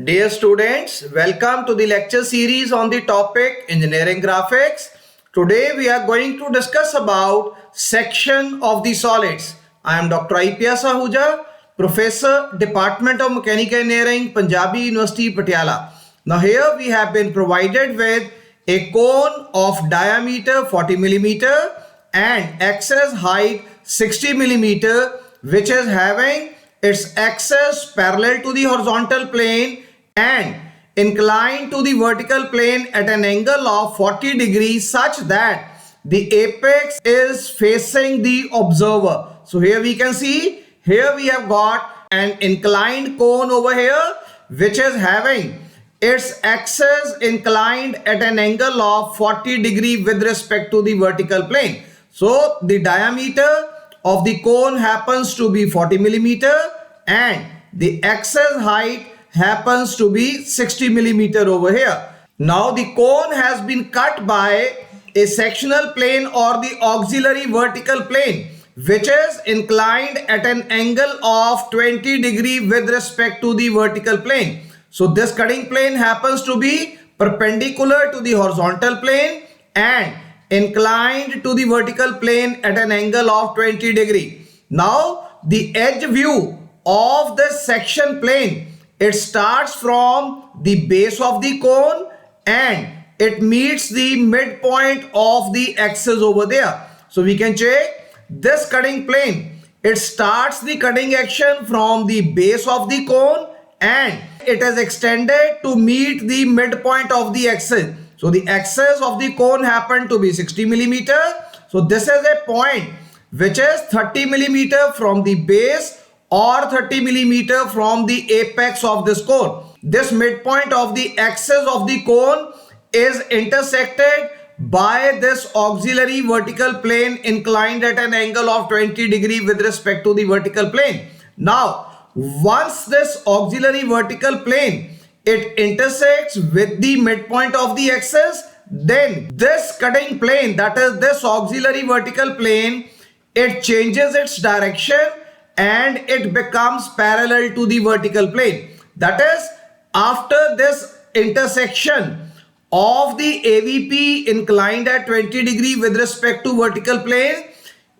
Dear students, welcome to the lecture series on the topic Engineering Graphics. Today we are going to discuss about section of the solids. I am Dr. IPS Ahuja, Professor, Department of Mechanical Engineering, Punjabi University, Patiala. Now here we have been provided with a cone of diameter 40 millimeter and axis height 60 millimeter, which is having its axis parallel to the horizontal plane and inclined to the vertical plane at an angle of 40 degrees such that the apex is facing the observer. So here we can see, here we have got an inclined cone over here which is having its axis inclined at an angle of 40 degree with respect to the vertical plane. So the diameter of the cone happens to be 40 millimeter and the axis height happens to be 60 millimeter over here. Now the cone has been cut by a sectional plane or the auxiliary vertical plane which is inclined at an angle of 20 degree with respect to the vertical plane. So this cutting plane happens to be perpendicular to the horizontal plane and inclined to the vertical plane at an angle of 20 degree. Now the edge view of this section plane, it starts from the base of the cone and it meets the midpoint of the axis over there. So we can check this cutting plane. It starts the cutting action from the base of the cone and it is extended to meet the midpoint of the axis. So the axis of the cone happened to be 60 millimeter. So this is a point which is 30 millimeter from the base or 30 millimeter from the apex of this cone. This midpoint of the axis of the cone is intersected by this auxiliary vertical plane inclined at an angle of 20 degree with respect to the vertical plane. Now, once this auxiliary vertical plane, it intersects with the midpoint of the axis, then this cutting plane, that is this auxiliary vertical plane, it changes its direction and it becomes parallel to the vertical plane. That is, after this intersection of the AVP inclined at 20 degree with respect to vertical plane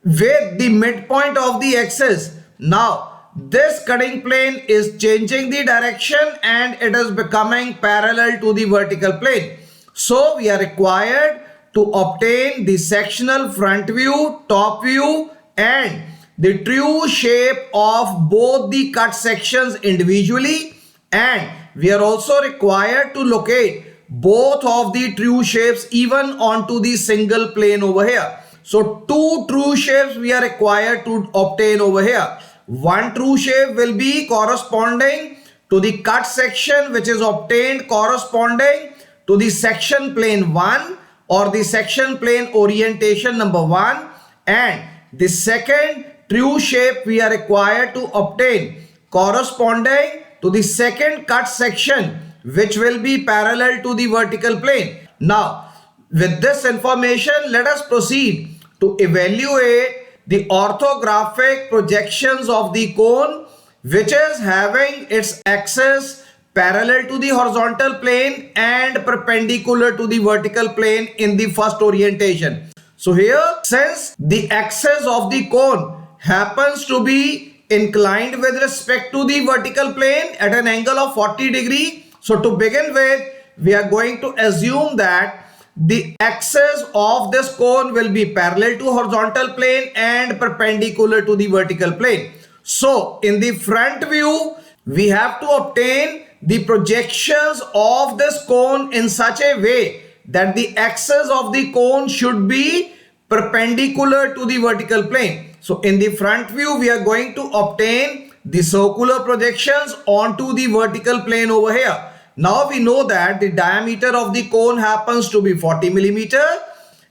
with the midpoint of the axis, now this cutting plane is changing the direction and it is becoming parallel to the vertical plane. So we are required to obtain the sectional front view, top view and the true shape of both the cut sections individually, and we are also required to locate both of the true shapes even onto the single plane over here. So two true shapes we are required to obtain over here. One true shape will be corresponding to the cut section which is obtained corresponding to the section plane 1 or the section plane orientation number 1, and the second true shape we are required to obtain corresponding to the second cut section which will be parallel to the vertical plane. Now, with this information, let us proceed to evaluate the orthographic projections of the cone which is having its axis parallel to the horizontal plane and perpendicular to the vertical plane in the first orientation. So here, since the axis of the cone happens to be inclined with respect to the vertical plane at an angle of 40 degree. So to begin with, we are going to assume that the axis of this cone will be parallel to horizontal plane and perpendicular to the vertical plane. So in the front view, we have to obtain the projections of this cone in such a way that the axis of the cone should be perpendicular to the vertical plane. So in the front view, we are going to obtain the circular projections onto the vertical plane over here. Now we know that the diameter of the cone happens to be 40 millimeter.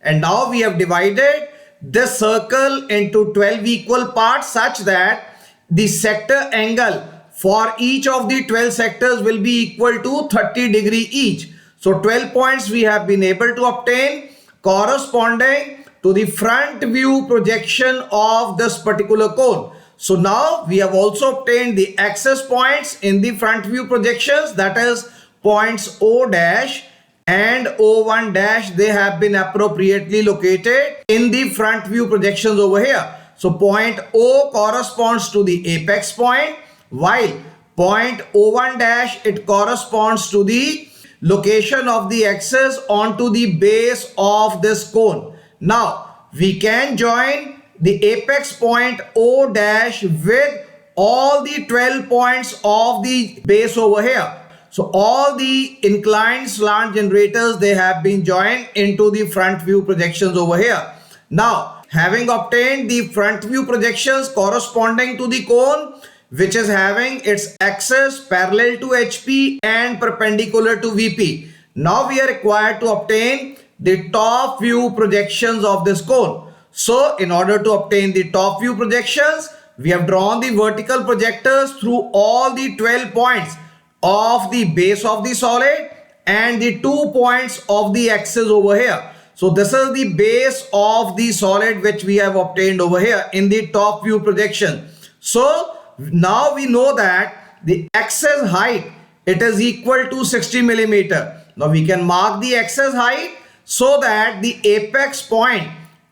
And now we have divided this circle into 12 equal parts such that the sector angle for each of the 12 sectors will be equal to 30 degree each. So 12 points we have been able to obtain corresponding to the front view projection of this particular cone. So now we have also obtained the access points in the front view projections, that is points O dash and O1 dash. They have been appropriately located in the front view projections over here. So point O corresponds to the apex point, while point O1 dash, it corresponds to the location of the axis onto the base of this cone. Now we can join the apex point O dash with all the 12 points of the base over here. So all the inclined slant generators, they have been joined into the front view projections over here. Now, having obtained the front view projections corresponding to the cone, which is having its axis parallel to HP and perpendicular to VP. Now we are required to obtain the top view projections of this cone. So in order to obtain the top view projections, we have drawn the vertical projectors through all the 12 points of the base of the solid and the 2 points of the axis over here. So this is the base of the solid which we have obtained over here in the top view projection. So now we know that the axis height, it is equal to 60 millimeter. Now we can mark the axis height so that the apex point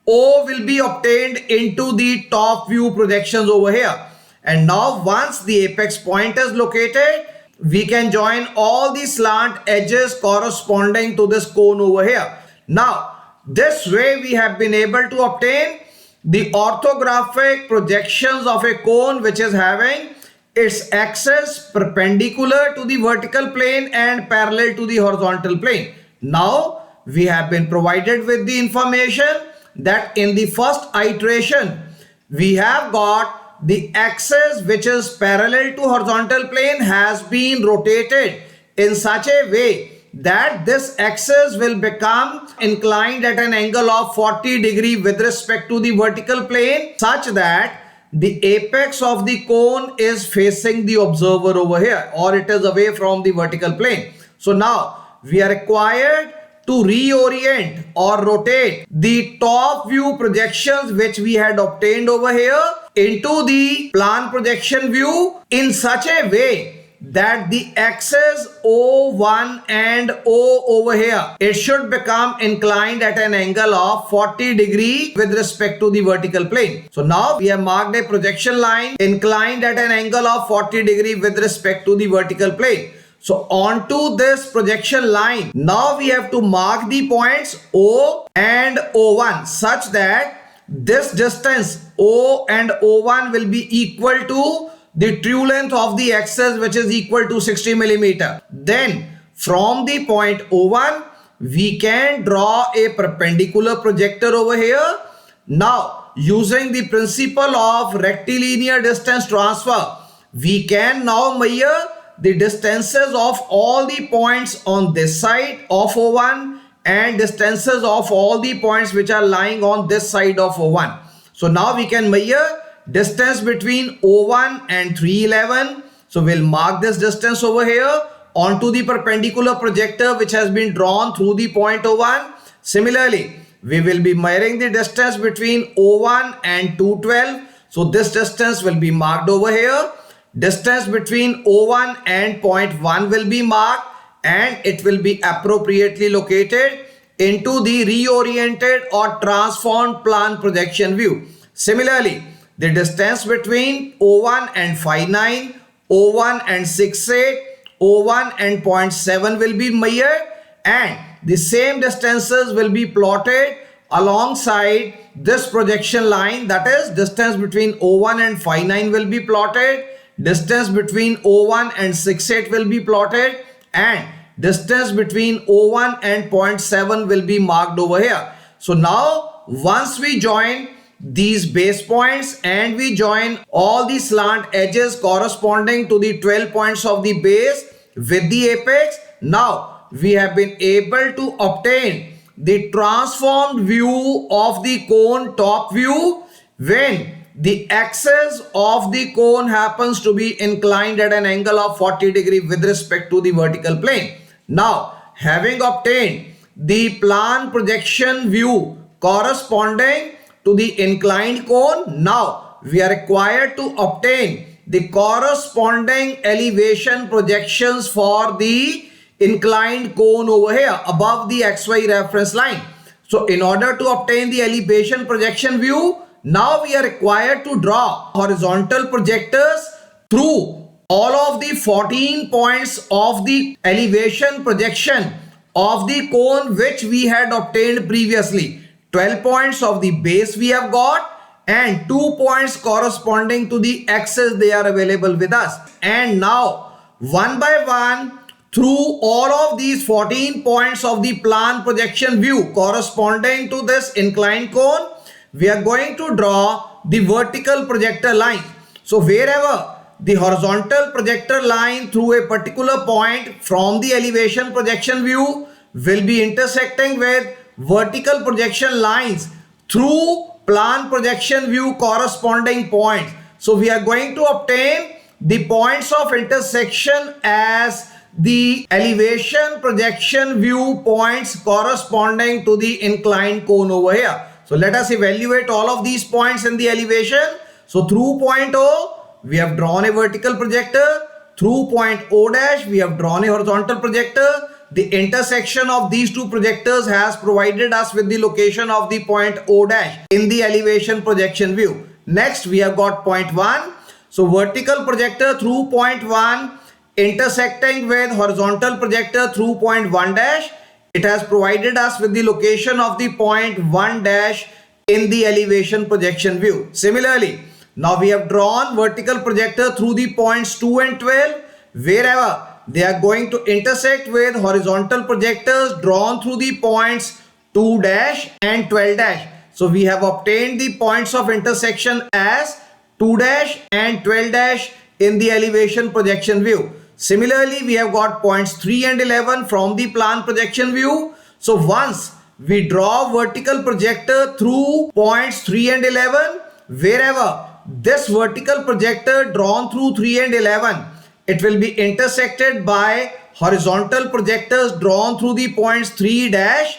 O will be obtained into the top view projections over here. And now once the apex point is located, we can join all the slant edges corresponding to this cone over here. Now this way we have been able to obtain the orthographic projections of a cone which is having its axis perpendicular to the vertical plane and parallel to the horizontal plane. Now we have been provided with the information that in the first iteration we have got the axis which is parallel to horizontal plane has been rotated in such a way that this axis will become inclined at an angle of 40 degree with respect to the vertical plane, such that the apex of the cone is facing the observer over here, or it is away from the vertical plane. So now we are required to reorient or rotate the top view projections which we had obtained over here into the plan projection view in such a way that the axis O1 and O over here, it should become inclined at an angle of 40 degree with respect to the vertical plane. So now we have marked a projection line inclined at an angle of 40 degree with respect to the vertical plane. So onto this projection line, now we have to mark the points O and O1 such that this distance O and O1 will be equal to the true length of the axis, which is equal to 60 millimeter. Then from the point O1, we can draw a perpendicular projector over here. Now using the principle of rectilinear distance transfer, we can now measure the distances of all the points on this side of O1 and distances of all the points which are lying on this side of O1. So now we can measure distance between O1 and 311. So we'll mark this distance over here onto the perpendicular projector which has been drawn through the point O1. Similarly, we will be measuring the distance between O1 and 212. So this distance will be marked over here. Distance between O1 and point 1 will be marked and it will be appropriately located into the reoriented or transformed plan projection view. Similarly, the distance between O1 and 59, O1 and 68, O1 and 0.7 will be measured, and the same distances will be plotted alongside this projection line. That is, distance between O1 and 59 will be plotted, distance between O1 and 68 will be plotted, and distance between O1 and 0.7 will be marked over here. So now once we join these base points and we join all the slant edges corresponding to the 12 points of the base with the apex, now we have been able to obtain the transformed view of the cone top view when the axis of the cone happens to be inclined at an angle of 40 degree with respect to the vertical plane. Now, having obtained the plan projection view corresponding to the inclined cone, now we are required to obtain the corresponding elevation projections for the inclined cone over here above the XY reference line. So in order to obtain the elevation projection view, now we are required to draw horizontal projectors through all of the 14 points of the elevation projection of the cone which we had obtained previously. 12 points of the base we have got and 2 points corresponding to the axis, they are available with us. And now one by one, through all of these 14 points of the plan projection view corresponding to this inclined cone, we are going to draw the vertical projector line. So wherever the horizontal projector line through a particular point from the elevation projection view will be intersecting with vertical projection lines through plan projection view corresponding points. So we are going to obtain the points of intersection as the elevation projection view points corresponding to the inclined cone over here. So let us evaluate all of these points in the elevation. So through point O, we have drawn a vertical projector. Through point O dash, we have drawn a horizontal projector. The intersection of these two projectors has provided us with the location of the point O dash in the elevation projection view. Next, we have got point 1. So vertical projector through point 1 intersecting with horizontal projector through point 1 dash. It has provided us with the location of the point 1 dash in the elevation projection view. Similarly, now we have drawn vertical projector through the points 2 and 12 wherever they are going to intersect with horizontal projectors drawn through the points 2 dash and 12 dash. So we have obtained the points of intersection as 2 dash and 12 dash in the elevation projection view. Similarly, we have got points 3 and 11 from the plan projection view. So once we draw vertical projector through points 3 and 11, wherever this vertical projector drawn through 3 and 11, it will be intersected by horizontal projectors drawn through the points 3 dash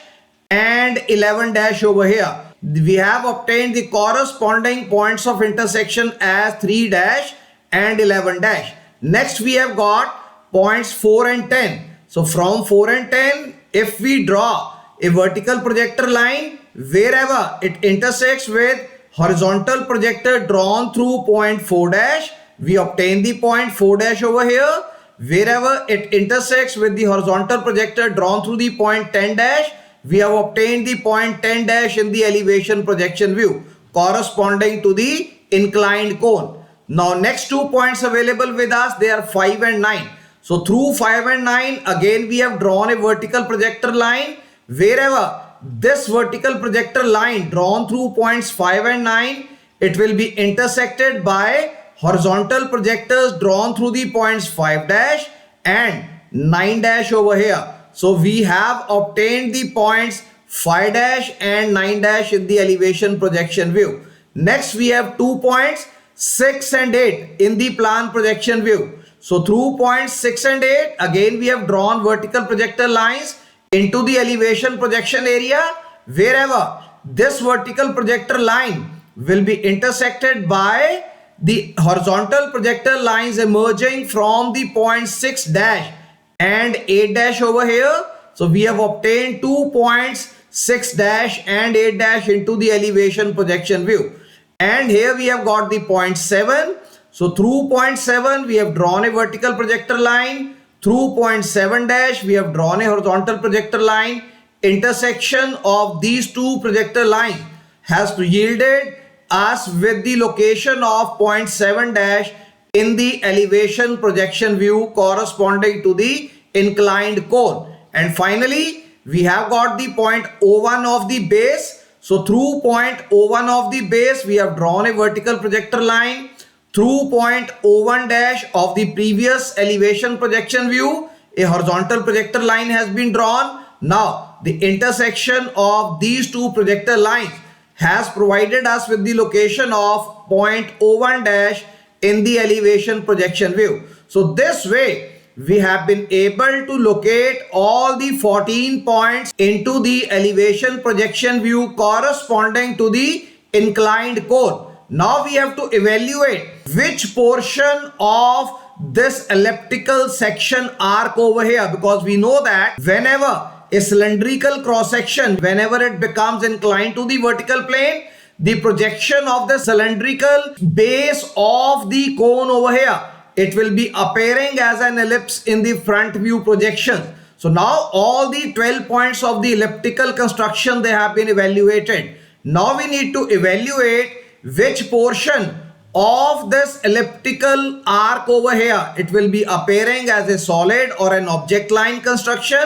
and 11 dash over here. We have obtained the corresponding points of intersection as 3 dash and 11 dash. Next, we have got points 4 and 10. So from 4 and 10, if we draw a vertical projector line wherever it intersects with horizontal projector drawn through point 4 dash, we obtain the point 4 dash over here. Wherever it intersects with the horizontal projector drawn through the point 10 dash, we have obtained the point 10 dash in the elevation projection view corresponding to the inclined cone. Now next 2 points available with us, they are 5 and 9. So through 5 and 9, again we have drawn a vertical projector line wherever this vertical projector line drawn through points 5 and 9, it will be intersected by horizontal projectors drawn through the points 5 dash and 9 dash over here. So we have obtained the points 5 dash and 9 dash in the elevation projection view. Next, we have 2 points 6 and 8 in the plan projection view. So through points 6 and 8, again we have drawn vertical projector lines into the elevation projection area wherever this vertical projector line will be intersected by the horizontal projector lines emerging from the point 6 dash and 8 dash over here. So we have obtained 2 points 6 dash and 8 dash into the elevation projection view. And here we have got the point 7. So through point 7 we have drawn a vertical projector line. Through point 7 dash we have drawn a horizontal projector line. Intersection of these two projector lines has yielded us with the location of point 7 dash in the elevation projection view corresponding to the inclined cone. And finally, we have got the point O1 of the base. So through point O1 of the base, we have drawn a vertical projector line. Through point O1 dash of the previous elevation projection view, a horizontal projector line has been drawn. Now, the intersection of these two projector lines has provided us with the location of point O1 dash in the elevation projection view. So this way, we have been able to locate all the 14 points into the elevation projection view corresponding to the inclined cone. now we have to evaluate which portion of this elliptical section arc over here, because we know that whenever a cylindrical cross section, whenever it becomes inclined to the vertical plane, the projection of the cylindrical base of the cone over here, it will be appearing as an ellipse in the front view projection. So now all the 12 points of the elliptical construction, they have been evaluated. Now we need to evaluate which portion of this elliptical arc over here, it will be appearing as a solid or an object line construction,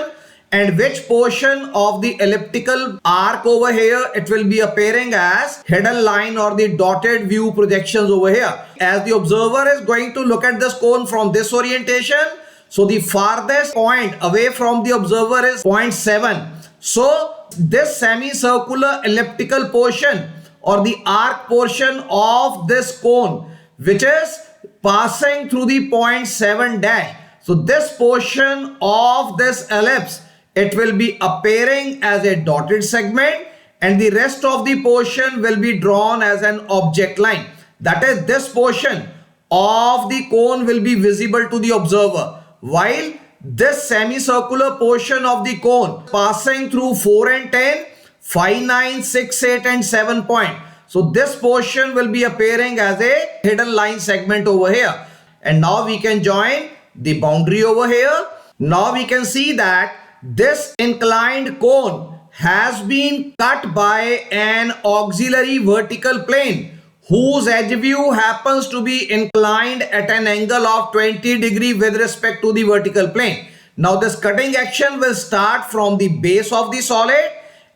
and which portion of the elliptical arc over here, it will be appearing as hidden line or the dotted view projections over here. As the observer is going to look at this cone from this orientation, so the farthest point away from the observer is 0.7. So this semicircular elliptical portion or the arc portion of this cone, which is passing through the 0.7 dash. So this portion of this ellipse, it will be appearing as a dotted segment, and the rest of the portion will be drawn as an object line. That is, this portion of the cone will be visible to the observer, while this semicircular portion of the cone passing through 4 and 10, 5, 9, 6, 8 and 7 point. So this portion will be appearing as a hidden line segment over here. And now we can join the boundary over here. Now we can see that this inclined cone has been cut by an auxiliary vertical plane whose edge view happens to be inclined at an angle of 20 degree with respect to the vertical plane. Now this cutting action will start from the base of the solid,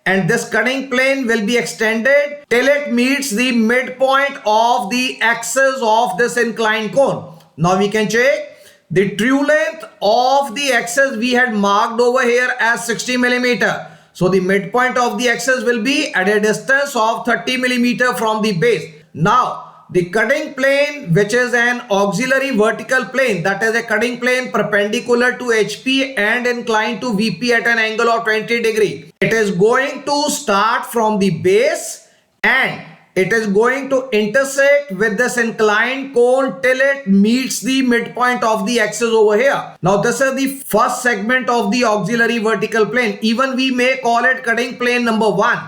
and this cutting plane will be extended till it meets the midpoint of the axis of this inclined cone. Now we can check. The true length of the axis we had marked over here as 60 millimeter. So the midpoint of the axis will be at a distance of 30 millimeter from the base. Now the cutting plane, which is an auxiliary vertical plane, that is a cutting plane perpendicular to HP and inclined to VP at an angle of 20 degree. It is going to start from the base and it is going to intersect with this inclined cone till it meets the midpoint of the axis over here. Now this is the first segment of the auxiliary vertical plane. Even we may call it cutting plane number 1.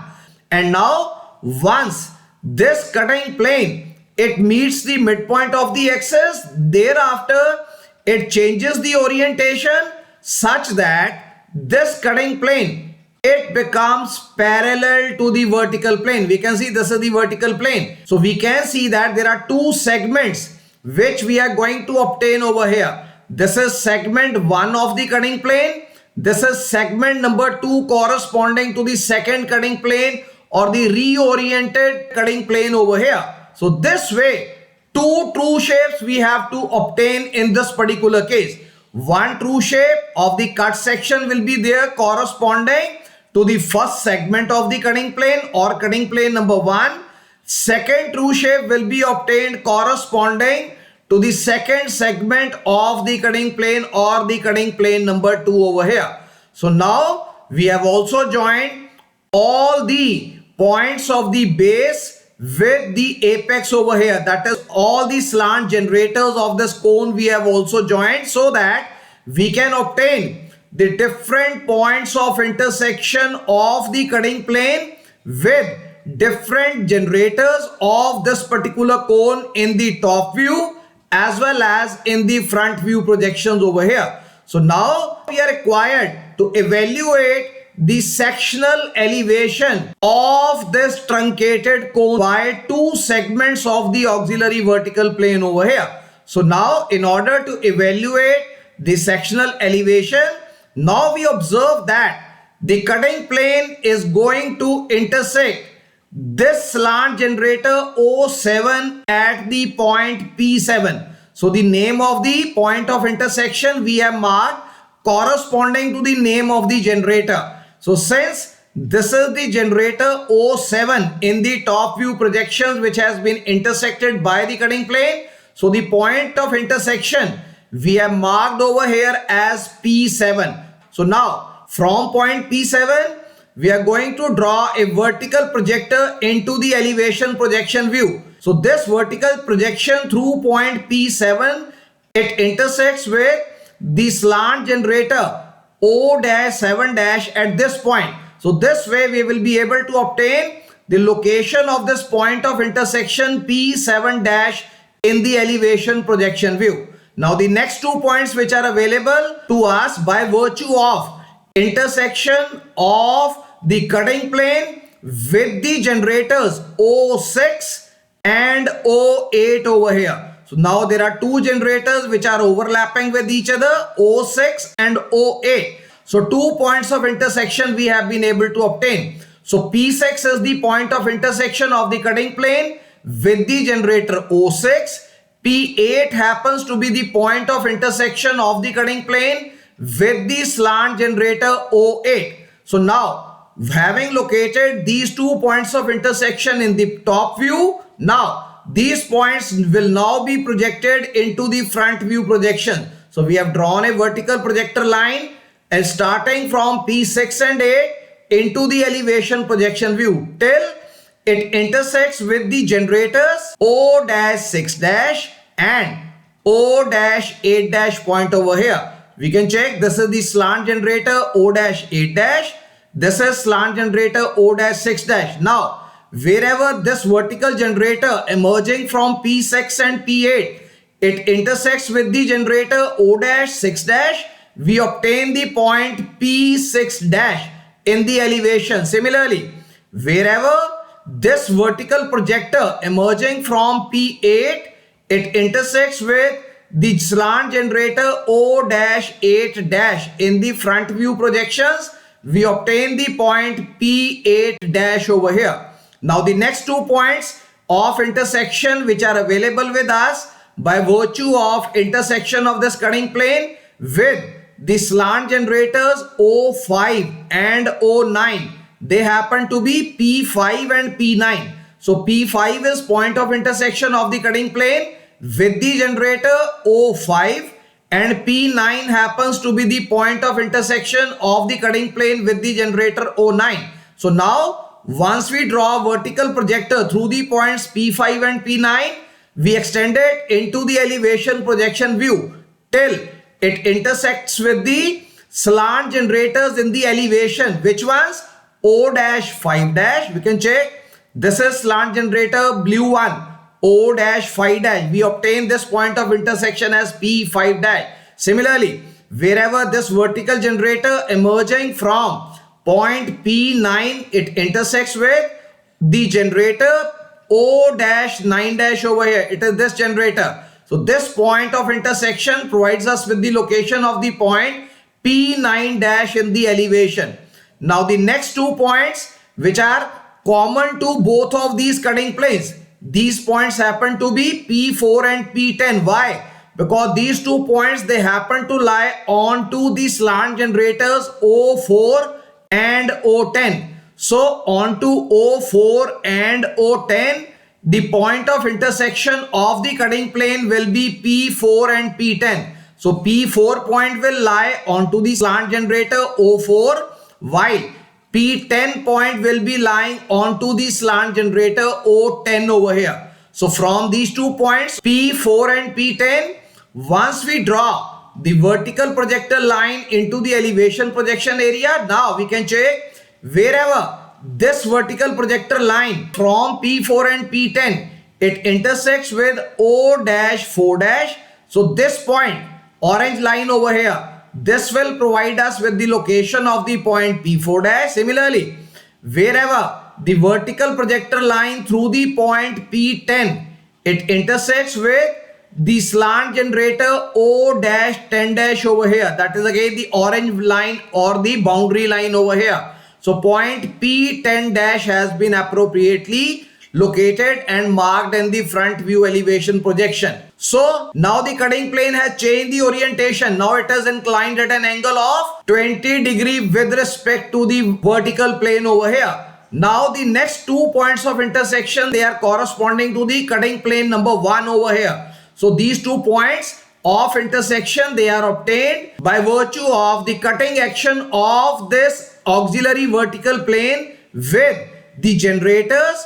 And now once this cutting plane, it meets the midpoint of the axis, thereafter it changes the orientation such that this cutting plane, it becomes parallel to the vertical plane. We can see this is the vertical plane. So we can see that there are two segments which we are going to obtain over here. This is segment 1 of the cutting plane. This is segment number 2 corresponding to the second cutting plane or the reoriented cutting plane over here. So this way, two true shapes we have to obtain in this particular case. One true shape of the cut section will be there corresponding to the first segment of the cutting plane or cutting plane number 1. Second true shape will be obtained corresponding to the second segment of the cutting plane or the cutting plane number 2 over here. So now we have also joined all the points of the base with the apex over here. That is, all the slant generators of this cone we have also joined so that we can obtain the different points of intersection of the cutting plane with different generators of this particular cone in the top view as well as in the front view projections over here. So now we are required to evaluate the sectional elevation of this truncated cone by two segments of the auxiliary vertical plane over here. So now in order to evaluate the sectional elevation, now we observe that the cutting plane is going to intersect this slant generator O7 at the point P7. So the name of the point of intersection we have marked corresponding to the name of the generator. So since this is the generator O7 in the top view projections which has been intersected by the cutting plane, so the point of intersection we have marked over here as P7. So now from point P7 we are going to draw a vertical projector into the elevation projection view. So this vertical projection through point P7, it intersects with the slant generator O-7- at this point. So this way we will be able to obtain the location of this point of intersection P7- in the elevation projection view. Now the next 2 points which are available to us by virtue of intersection of the cutting plane with the generators O6 and O8 over here. So now there are two generators which are overlapping with each other, O6 and O8. So 2 points of intersection we have been able to obtain. So P6 is the point of intersection of the cutting plane with the generator O6. P8 happens to be the point of intersection of the cutting plane with the slant generator O8. So now, having located these 2 points of intersection in the top view, now these points will now be projected into the front view projection. So we have drawn a vertical projector line and starting from P6 and 8 into the elevation projection view till it intersects with the generators O-6- and O-8- point over here. We can check, this is the slant generator O-8-. This is slant generator O-6-. Now, wherever this vertical generator emerging from P6 and P8, it intersects with the generator O-6-, we obtain the point P6- in the elevation. Similarly, wherever this vertical projector emerging from P8, it intersects with the slant generator O-8- in the front view projections, we obtain the point P8- over here. Now the next 2 points of intersection which are available with us by virtue of intersection of this cutting plane with the slant generators O5 and O9, they happen to be P5 and P9. So P5 is point of intersection of the cutting plane with the generator O5 and P9 happens to be the point of intersection of the cutting plane with the generator O9. So now once we draw a vertical projector through the points P5 and P9, we extend it into the elevation projection view till it intersects with the slant generators in the elevation. Which ones? O-5-. We can check. This is slant generator blue one, O-5-. We obtain this point of intersection as P5-. Similarly, wherever this vertical generator emerging from point P9, it intersects with the generator O-9- over here. It is this generator. So this point of intersection provides us with the location of the point P9- in the elevation. Now the next 2 points which are common to both of these cutting planes, these points happen to be P4 and P10. Why? Because these 2 points, they happen to lie onto the slant generators O4 and O10. So onto O4 and O10, the point of intersection of the cutting plane will be P4 and P10. So P4 point will lie onto the slant generator O4 while P10 point will be lying onto the slant generator O10 over here. So from these 2 points P4 and P10, once we draw the vertical projector line into the elevation projection area, now we can check wherever this vertical projector line from P4 and P10, it intersects with O-4-. So this point, orange line over here, this will provide us with the location of the point P4-. Similarly, wherever the vertical projector line through the point P10, it intersects with the slant generator O-10- over here. That is again the orange line or the boundary line over here. So point P10- has been appropriately located and marked in the front view elevation projection. So now the cutting plane has changed the orientation. Now it is inclined at an angle of 20 degree with respect to the vertical plane over here. Now the next 2 points of intersection, they are corresponding to the cutting plane number 1 over here. So these 2 points of intersection, they are obtained by virtue of the cutting action of this auxiliary vertical plane with the generators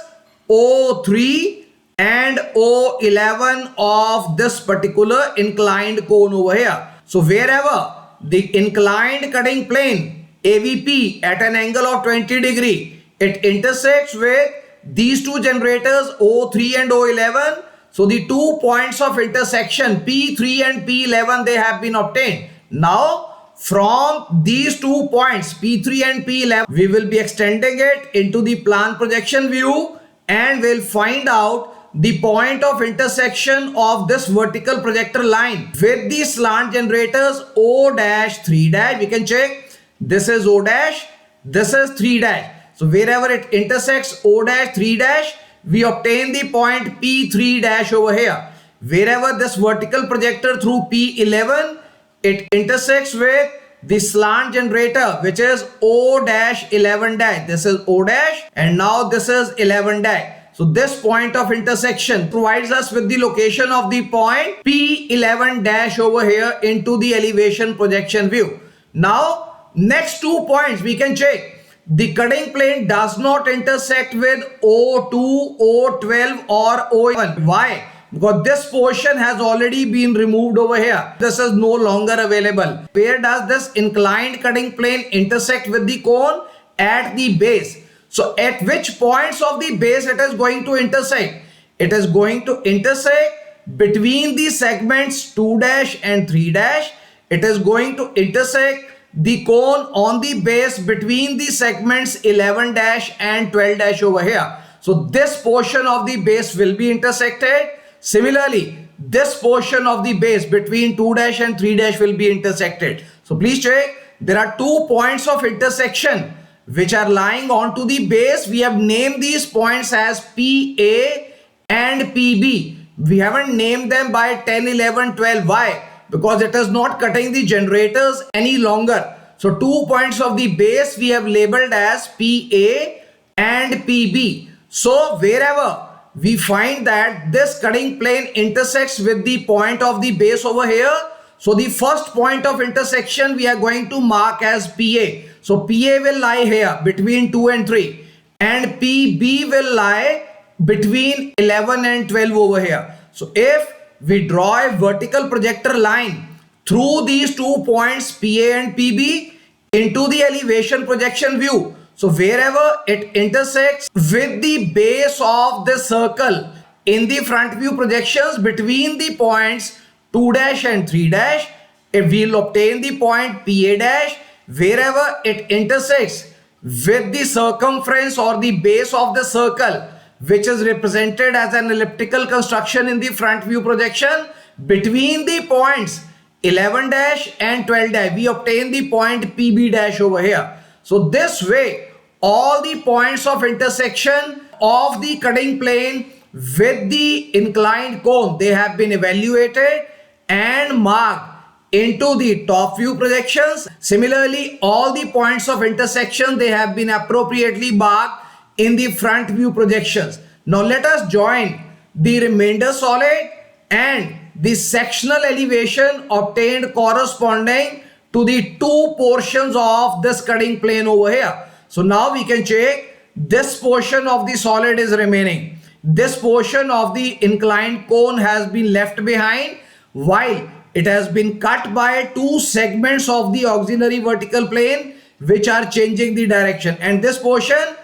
O3 and O11 of this particular inclined cone over here. So wherever the inclined cutting plane AVP at an angle of 20 degree, it intersects with these two generators O3 and O11. So the 2 points of intersection P3 and P11, they have been obtained. Now from these 2 points P3 and P11, we will be extending it into the plan projection view and we'll find out the point of intersection of this vertical projector line with the slant generators O dash 3 dash. We can check, this is O dash, this is 3 dash. So wherever it intersects O dash 3 dash, we obtain the point P3 dash over here. Wherever this vertical projector through P11, it intersects with the slant generator which is O dash 11 dash. This is O dash and now this is 11 dash. So this point of intersection provides us with the location of the point P11 dash over here into the elevation projection view. Now next 2 points we can check. The cutting plane does not intersect with O2, O12 or O1. Why? Because this portion has already been removed over here. This is no longer available. Where does this inclined cutting plane intersect with the cone? At the base. So at which points of the base it is going to intersect? It is going to intersect between the segments 2 dash and 3 dash. It is going to intersect the cone on the base between the segments 11 dash and 12 dash over here. So this portion of the base will be intersected. Similarly, this portion of the base between 2 dash and 3 dash will be intersected. So please check, there are 2 points of intersection which are lying onto the base. We have named these points as PA and PB. We haven't named them by 10, 11, 12. Why? Because it is not cutting the generators any longer. So 2 points of the base we have labeled as PA and PB. So wherever we find that this cutting plane intersects with the point of the base over here, so the first point of intersection we are going to mark as PA. So PA will lie here between 2 and 3 and PB will lie between 11 and 12 over here. So if we draw a vertical projector line through these 2 points PA and PB into the elevation projection view, so wherever it intersects with the base of the circle in the front view projections between the points 2 dash and 3 dash, if we will obtain the point PA dash. Wherever it intersects with the circumference or the base of the circle which is represented as an elliptical construction in the front view projection between the points 11 dash and 12 dash, we obtain the point PB dash over here. So this way all the points of intersection of the cutting plane with the inclined cone, they have been evaluated and marked into the top view projections. Similarly, all the points of intersection, they have been appropriately marked in the front view projections. Now let us join the remainder solid and the sectional elevation obtained corresponding to the 2 portions of this cutting plane over here. So now we can check, this portion of the solid is remaining. This portion of the inclined cone has been left behind while it has been cut by 2 segments of the auxiliary vertical plane which are changing the direction, and this portion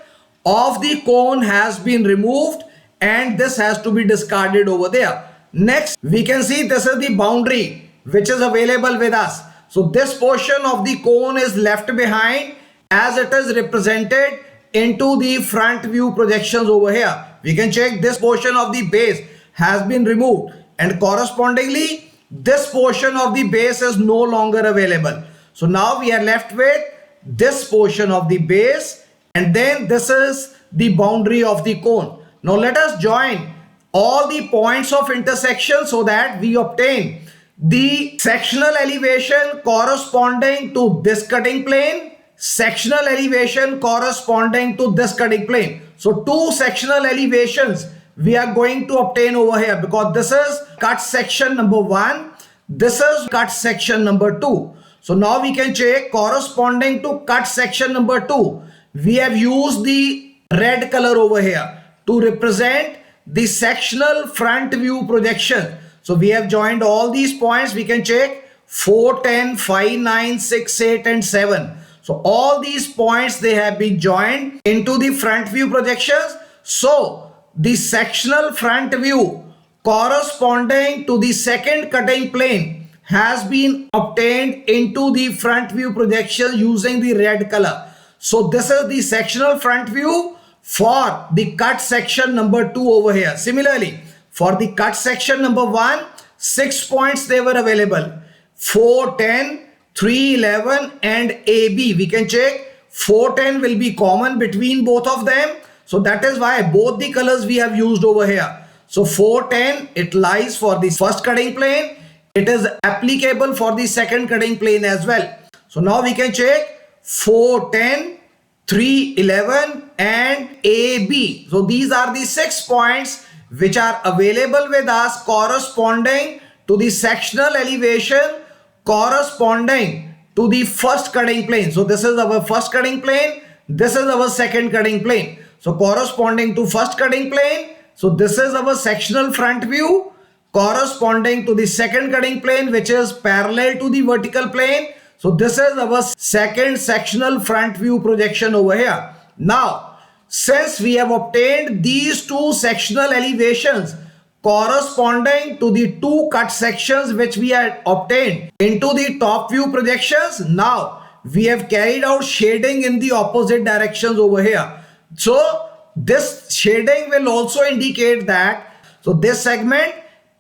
of the cone has been removed and this has to be discarded over there. Next we can see this is the boundary which is available with us. So this portion of the cone is left behind as it is represented into the front view projections over here. We can check, this portion of the base has been removed and correspondingly this portion of the base is no longer available. So now we are left with this portion of the base and then this is the boundary of the cone. Now let us join all the points of intersection so that we obtain the sectional elevation corresponding to this cutting plane, sectional elevation corresponding to this cutting plane. So 2 sectional elevations we are going to obtain over here because this is cut section number 1, this is cut section number 2. So now we can check, corresponding to cut section number 2, we have used the red color over here to represent the sectional front view projection. So we have joined all these points. We can check 4, 10, 5, 9, 6, 8 and 7. So all these points, they have been joined into the front view projections. So the sectional front view corresponding to the second cutting plane has been obtained into the front view projection using the red color. So this is the sectional front view for the cut section number 2 over here. Similarly, for the cut section number 1, 6 points they were available. 4, 10, 3, 11 and AB. We can check 4, 10 will be common between both of them. So that is why both the colors we have used over here. So 4, 10, it lies for the first cutting plane. It is applicable for the second cutting plane as well. So now we can check 4, 10, 3, 11 and AB. So these are the 6 points which are available with us corresponding to the sectional elevation corresponding to the first cutting plane. So this is our first cutting plane. This is our second cutting plane. So corresponding to first cutting plane. So this is our sectional front view corresponding to the second cutting plane, which is parallel to the vertical plane. So this is our second sectional front view projection over here. Now, since we have obtained these two sectional elevations corresponding to the two cut sections which we had obtained into the top view projections, now we have carried out shading in the opposite directions over here. So this shading will also indicate that, so this segment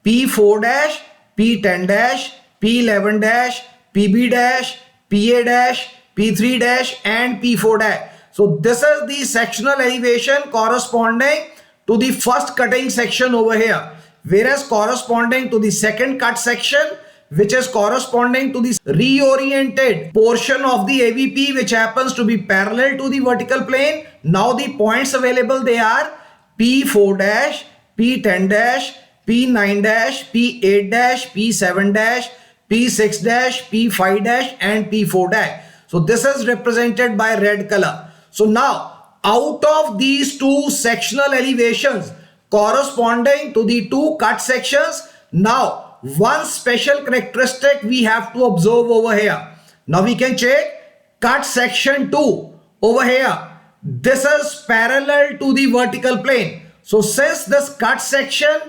P4 dash, P10 dash, P11 dash, PB dash, PA dash, P3 dash and P4 dash. So this is the sectional elevation corresponding to the first cutting section over here, whereas corresponding to the second cut section, which is corresponding to the reoriented portion of the AVP which happens to be parallel to the vertical plane. Now the points available, they are P4 dash, P10 dash, P9 dash, P8 dash, P7 dash, P6 dash, P5 dash and P4 dash. So this is represented by red color. So now out of these two sectional elevations corresponding to the two cut sections, now one special characteristic we have to observe over here. Now we can check cut section 2 over here. This is parallel to the vertical plane. So since this cut section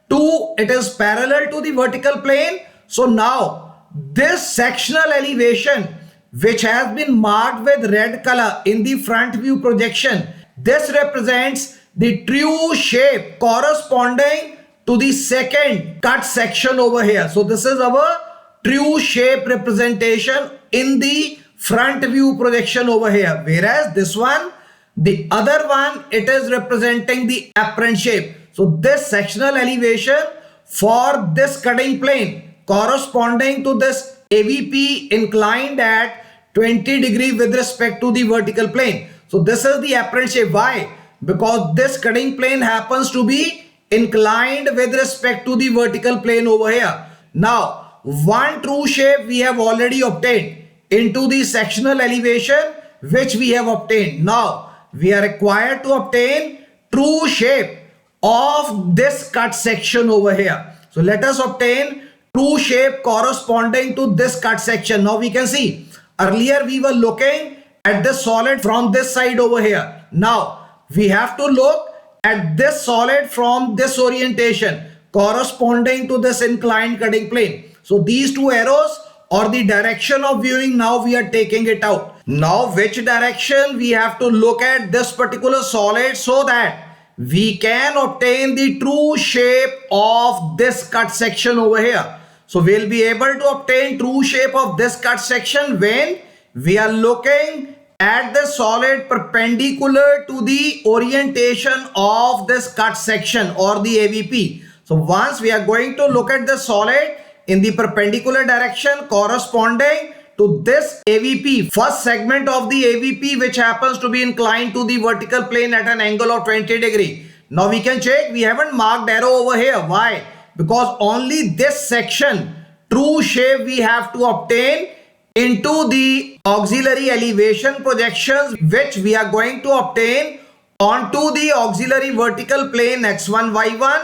2, it is parallel to the vertical plane. So now this sectional elevation which has been marked with red color in the front view projection, this represents the true shape corresponding to the second cut section over here. So this is our true shape representation in the front view projection over here, whereas this one, the other one, it is representing the apparent shape. So this sectional elevation for this cutting plane corresponding to this AVP inclined at 20 degree with respect to the vertical plane. So this is the apparent shape. Why? Because this cutting plane happens to be inclined with respect to the vertical plane over here. Now, one true shape we have already obtained into the sectional elevation which we have obtained. Now, we are required to obtain true shape of this cut section over here. So let us obtain true shape corresponding to this cut section. Now we can see earlier we were looking at this solid from this side over here. Now we have to look at this solid from this orientation corresponding to this inclined cutting plane. So these two arrows or the direction of viewing, now we are taking it out. Now which direction we have to look at this particular solid so that we can obtain the true shape of this cut section over here. So we'll be able to obtain true shape of this cut section when we are looking at the solid perpendicular to the orientation of this cut section or the AVP. So once we are going to look at the solid in the perpendicular direction corresponding to this AVP, first segment of the AVP which happens to be inclined to the vertical plane at an angle of 20 degree. Now we can check, we haven't marked arrow over here. Why? Because only this section true shape we have to obtain into the auxiliary elevation projections which we are going to obtain onto the auxiliary vertical plane x1, y1,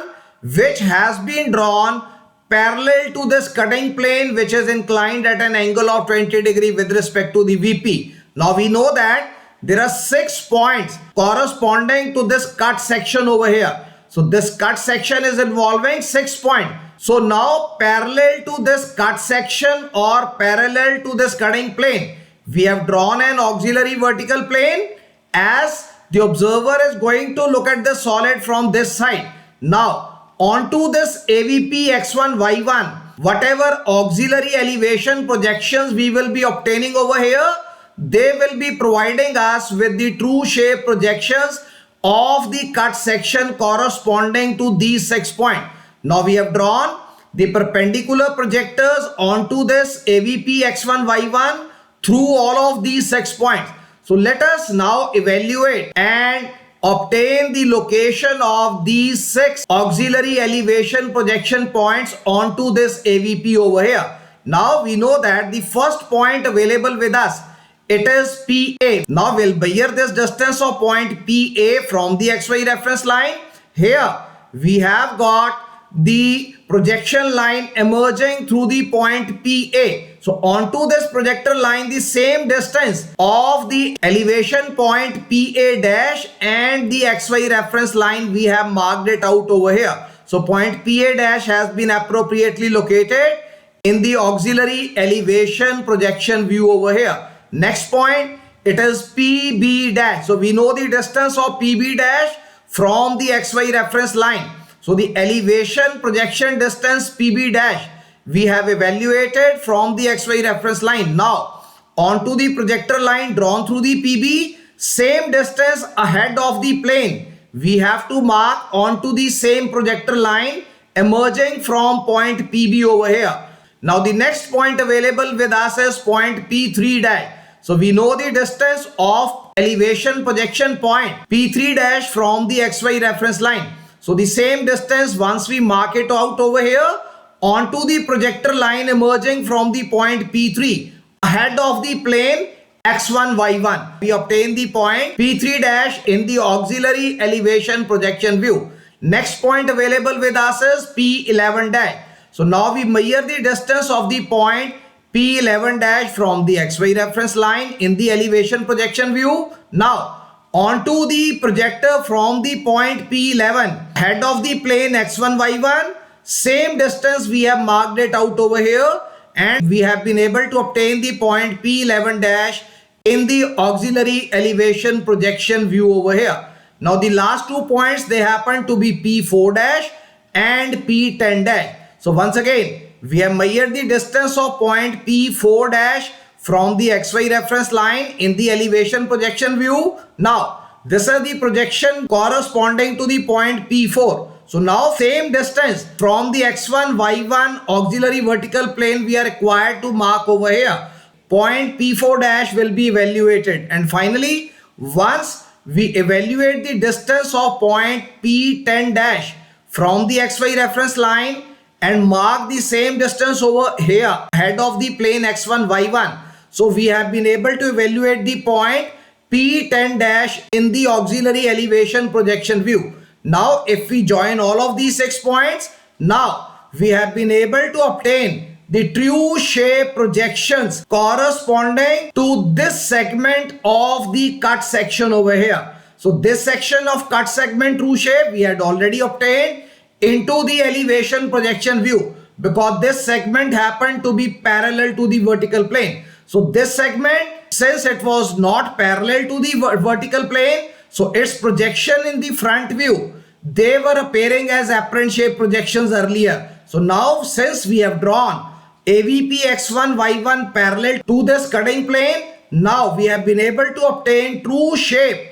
which has been drawn parallel to this cutting plane, which is inclined at an angle of 20 degree with respect to the VP. Now we know that there are 6 points corresponding to this cut section over here. So this cut section is involving 6 points. So now parallel to this cut section or parallel to this cutting plane, we have drawn an auxiliary vertical plane as the observer is going to look at the solid from this side. Now onto this AVP x1, y1, whatever auxiliary elevation projections we will be obtaining over here, they will be providing us with the true shape projections of the cut section corresponding to these 6 points. Now we have drawn the perpendicular projectors onto this AVP x1, y1 through all of these 6 points. So let us now evaluate and obtain the location of these 6 auxiliary elevation projection points onto this AVP over here. Now we know that the first point available with us, it is PA. Now we'll measure this distance of point PA from the XY reference line. Here we have got the projection line emerging through the point PA. So onto this projector line, the same distance of the elevation point PA dash and the XY reference line, we have marked it out over here. So point PA dash has been appropriately located in the auxiliary elevation projection view over here. Next point, it is PB dash. So we know the distance of PB dash from the XY reference line. So the elevation projection distance PB dash we have evaluated from the XY reference line. Now onto the projector line drawn through the PB, same distance ahead of the plane, we have to mark onto the same projector line emerging from point PB over here. Now the next point available with us is point P3 dash. So we know the distance of elevation projection point P3 dash from the XY reference line. So the same distance, once we mark it out over here onto the projector line emerging from the point P3 ahead of the plane x1, y1, we obtain the point P3 dash in the auxiliary elevation projection view. Next point available with us is P11 dash. So now we measure the distance of the point P11 dash from the XY reference line in the elevation projection view. Now onto the projector from the point P11 head of the plane x1, y1, same distance we have marked it out over here, and we have been able to obtain the point P11 dash in the auxiliary elevation projection view over here. Now the last 2 points, they happen to be P4 dash and P10 dash. So once again, we have measured the distance of point P4 dash from the XY reference line in the elevation projection view. Now this is the projection corresponding to the point P4. So now same distance from the x1, y1 auxiliary vertical plane we are required to mark over here. Point P4 dash will be evaluated, and finally once we evaluate the distance of point P10 dash from the XY reference line and mark the same distance over here ahead of the plane x1, y1. So we have been able to evaluate the point P10 dash in the auxiliary elevation projection view. Now if we join all of these 6 points, now we have been able to obtain the true shape projections corresponding to this segment of the cut section over here. So this section of cut segment true shape we had already obtained into the elevation projection view, because this segment happened to be parallel to the vertical plane. So this segment, since it was not parallel to the vertical plane, so its projection in the front view, they were appearing as apparent shape projections earlier. So now since we have drawn AVP x1, y1 parallel to this cutting plane, now we have been able to obtain true shape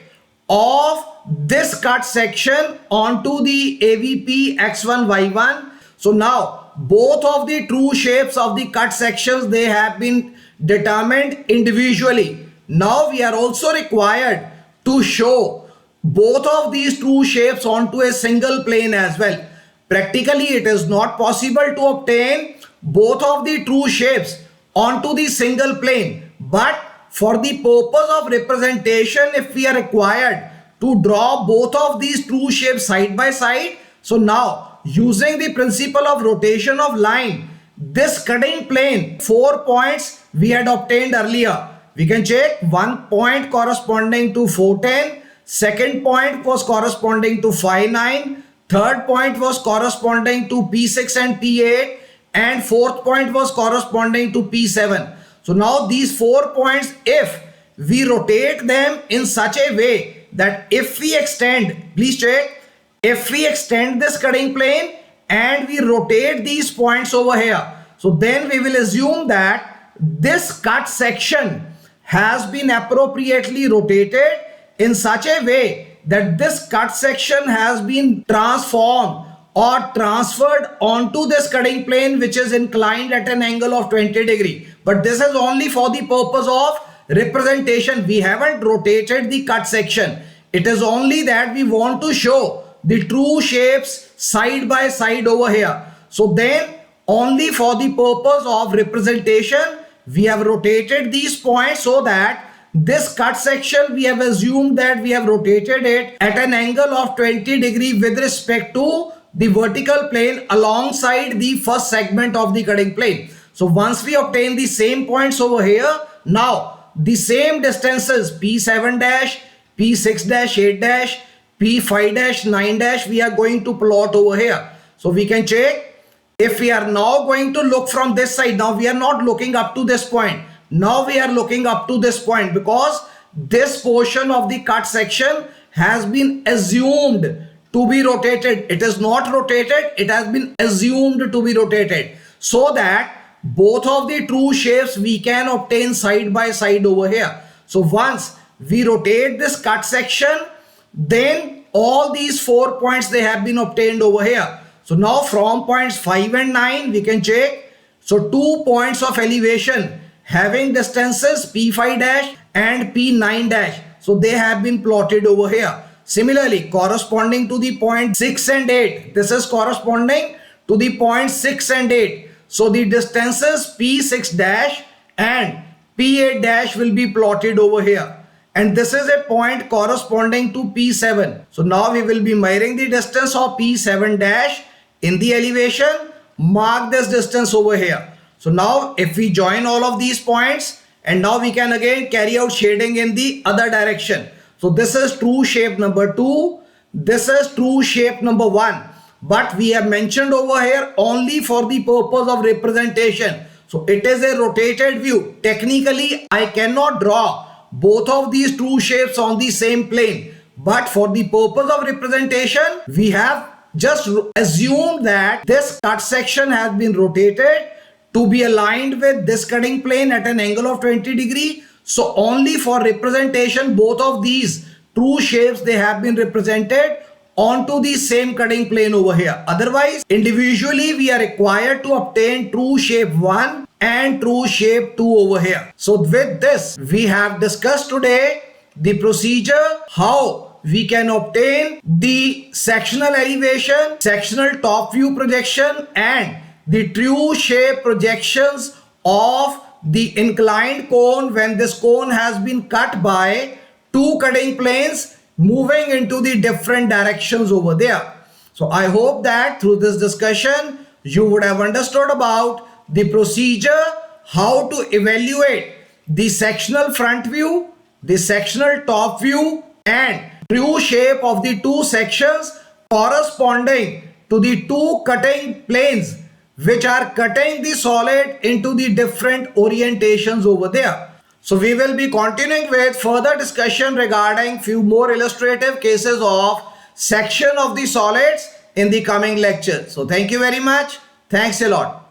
of this cut section onto the AVP x1, y1. So now both of the true shapes of the cut sections, they have been determined individually. Now we are also required to show both of these true shapes onto a single plane as well. Practically it is not possible to obtain both of the true shapes onto the single plane, but for the purpose of representation, if we are required to draw both of these true shapes side by side. So now, using the principle of rotation of line, this cutting plane, 4 points we had obtained earlier. We can check one point corresponding to 410, second point was corresponding to 59, third point was corresponding to P6 and P8, and fourth point was corresponding to P7. So now these 4 points, if we rotate them in such a way that if we extend, please check, if we extend this cutting plane and we rotate these points over here, so then we will assume that this cut section has been appropriately rotated in such a way that this cut section has been transformed or transferred onto this cutting plane, which is inclined at an angle of 20 degree. But this is only for the purpose of representation. We haven't rotated the cut section. It is only that we want to show the true shapes side by side over here. So then only for the purpose of representation, we have rotated these points so that this cut section, we have assumed that we have rotated it at an angle of 20 degree with respect to the vertical plane alongside the first segment of the cutting plane. So once we obtain the same points over here, now the same distances P7 dash, P6 dash, 8 dash, P5 dash, 9 dash, we are going to plot over here. So we can check. If we are now going to look from this side, now we are not looking up to this point. Now we are looking up to this point because this portion of the cut section has been assumed to be rotated. It is not rotated, it has been assumed to be rotated, so that both of the true shapes we can obtain side by side over here. So once we rotate this cut section, then all these 4 points, they have been obtained over here. So now from points 5 and 9 we can check. So 2 points of elevation having distances P5 dash and P9 dash. So they have been plotted over here. Similarly, corresponding to the point 6 and 8, this is corresponding to the point 6 and 8. So the distances P6 dash and P8 dash will be plotted over here. And this is a point corresponding to P7. So now we will be measuring the distance of P7 dash in the elevation. Mark this distance over here. So now if we join all of these points, and now we can again carry out shading in the other direction. So this is true shape number 2. This is true shape number 1. But we have mentioned over here only for the purpose of representation. So it is a rotated view. Technically, I cannot draw both of these true shapes on the same plane. But for the purpose of representation, we have just assumed that this cut section has been rotated to be aligned with this cutting plane at an angle of 20 degree. So only for representation, both of these true shapes, they have been represented onto the same cutting plane over here. Otherwise, individually we are required to obtain true shape 1 and true shape 2 over here. So with this, we have discussed today the procedure how we can obtain the sectional elevation, sectional top view projection, and the true shape projections of the inclined cone when this cone has been cut by two cutting planes moving into the different directions over there. So I hope that through this discussion you would have understood about the procedure how to evaluate the sectional front view, the sectional top view, and true shape of the two sections corresponding to the two cutting planes which are cutting the solid into the different orientations over there. So we will be continuing with further discussion regarding few more illustrative cases of section of the solids in the coming lecture. So thank you very much. Thanks a lot.